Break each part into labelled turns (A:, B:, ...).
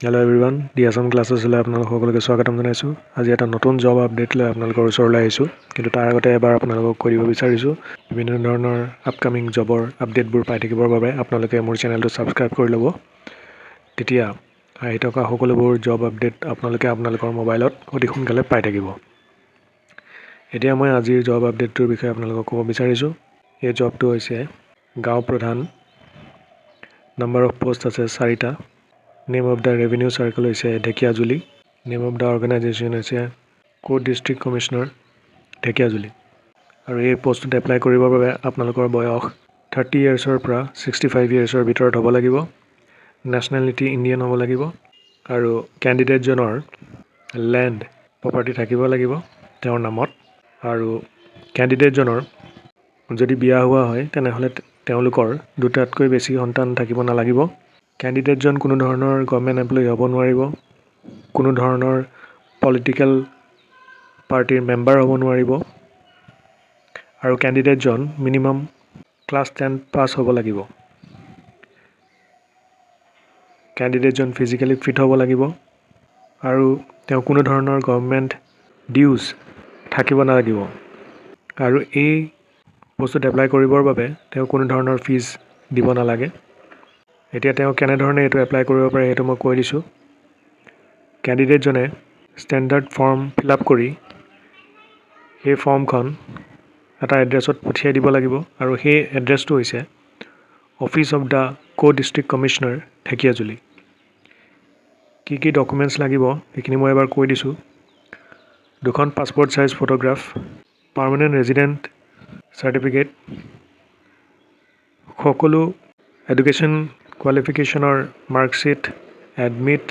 A: Hello' everyone, D Assam ক্লাছেছলৈ আপোনালোক সকলোকে স্বাগতম জনাইছোঁ। আজি এটা নতুন জব আপডেট লৈ আপোনালোকৰ ওচৰলৈ আহিছোঁ। কিন্তু তাৰ আগতে এবাৰ আপোনালোকক কৈ দিব বিচাৰিছোঁ, বিভিন্ন ধৰণৰ আপকামিং জবৰ আপডেটবোৰ পাই থাকিবৰ বাবে আপোনালোকে মোৰ চেনেলটো ছাবস্ক্ৰাইব কৰি ল'ব। তেতিয়া আহি থকা সকলোবোৰ জব আপডেট আপোনালোকে আপোনালোকৰ মোবাইলত অতি সোনকালে পাই থাকিব। এতিয়া মই আজিৰ জব আপডেটটোৰ বিষয়ে আপোনালোকক ক'ব বিচাৰিছোঁ। এই জবটো হৈছে গাঁও প্ৰধান। নাম্বাৰ অফ পোষ্ট আছে 4টা। Name of the revenue circle হৈছে Dhekiajuli. Name of the organisation হৈছে কোৰ্ট ডিষ্ট্ৰিক্ট কমিশ্যনাৰ ঢেকীয়াজুলি। আৰু এই পোষ্টটোত এপ্লাই কৰিবৰ বাবে আপোনালোকৰ বয়স 30 ইয়াৰ্ছৰ পৰা 65 ইয়াৰ্ছৰ ভিতৰত হ'ব লাগিব। নেশ্যনেলিটি ইণ্ডিয়ান হ'ব লাগিব। আৰু কেণ্ডিডেটজনৰ লেণ্ড প্ৰপাৰ্টি থাকিব লাগিব তেওঁৰ নামত। আৰু কেণ্ডিডেটজনৰ যদি বিয়া হোৱা হয় তেনেহ'লে তেওঁলোকৰ 2টাতকৈ বেছি সন্তান থাকিব নালাগিব। কেণ্ডিডেটজন কোনো ধৰণৰ গভৰ্ণমেণ্ট এমপ্লয়ী হ'ব নোৱাৰিব। কোনো ধৰণৰ পলিটিকেল পাৰ্টিৰ মেম্বাৰ হ'ব নোৱাৰিব। আৰু কেণ্ডিডেটজন মিনিমাম ক্লাছ 10 পাছ হ'ব লাগিব। কেণ্ডিডেটজন ফিজিকেলি ফিট হ'ব লাগিব। আৰু তেওঁ কোনো ধৰণৰ গভৰ্ণমেণ্ট ডিউজ থাকিব নালাগিব। আৰু এই বস্তুত এপ্লাই কৰিবৰ বাবে তেওঁ কোনো ধৰণৰ ফিজ দিব নালাগে। এতিয়া তেওঁ কেনেধৰণে এইটো এপ্লাই কৰিব পাৰে সেইটো মই কৈ দিছোঁ। কেণ্ডিডেটজনে ষ্টেণ্ডাৰ্ড ফৰ্ম ফিল আপ কৰি সেই ফৰ্মখন এটা এড্ৰেছত পঠিয়াই দিব লাগিব। আৰু সেই এড্ৰেছটো হৈছে office of the court district commissioner Dhekiajuli. কি কি ডকুমেণ্টছ লাগিব সেইখিনি মই এবাৰ কৈ দিছোঁ। 2খন passport size photograph, permanent resident certificate, সকলো এডুকেশ্যন কোৱালিফিকেশ্যনৰ marksheet, admit,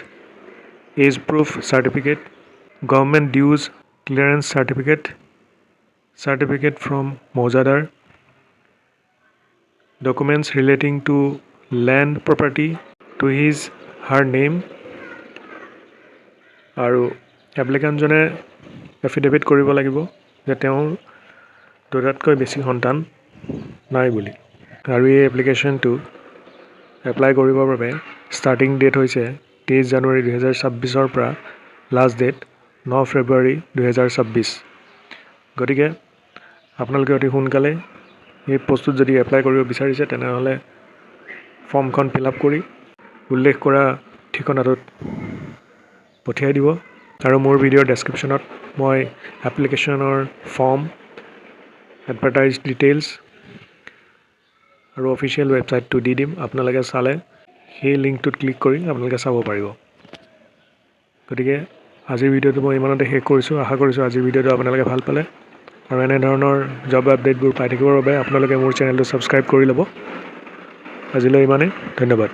A: age proof certificate, government dues clearance certificate, certificate from মৌজাদাৰ, documents relating to land property to his her name. আৰু এপ্লিকেণ্টজনে এফিডেভিট কৰিব লাগিব যে তেওঁৰ 2টাতকৈ বেছি সন্তান নাই বুলি। আৰু এই এপ্লিকেশ্যনটো এপ্লাই কৰিবৰ বাবে ষ্টাৰ্টিং ডেট হৈছে 23 জানুৱাৰী 2026 পৰা লাষ্ট ডেট 9 ফেব্ৰুৱাৰী 2026। গতিকে আপোনালোকে অতি সোনকালে এই পোষ্টটোত যদি এপ্লাই কৰিব বিচাৰিছে তেনেহ'লে ফৰ্মখন ফিল আপ কৰি উল্লেখ কৰা ঠিকনাটোত পঠিয়াই দিব। আৰু মোৰ ভিডিঅ'ৰ ডেছক্ৰিপশ্যনত মই এপ্লিকেশ্যনৰ ফৰ্ম, এডভাৰটাইজ ডিটেইলছ আৰু অফিচিয়েল ৱেবছাইটটো দি দিম। আপোনালোকে চালে সেই লিংকটোত ক্লিক কৰি আপোনালোকে চাব পাৰিব। গতিকে আজিৰ ভিডিঅ'টো মই ইমানতে শেষ কৰিছোঁ। আশা কৰিছোঁ আজিৰ ভিডিঅ'টো আপোনালোকে ভাল পালে। আৰু এনেধৰণৰ জব আপডেটবোৰ পাই থাকিবৰ বাবে আপোনালোকে মোৰ চেনেলটো ছাবস্ক্ৰাইব কৰি ল'ব। আজিলৈ ইমানেই, ধন্যবাদ।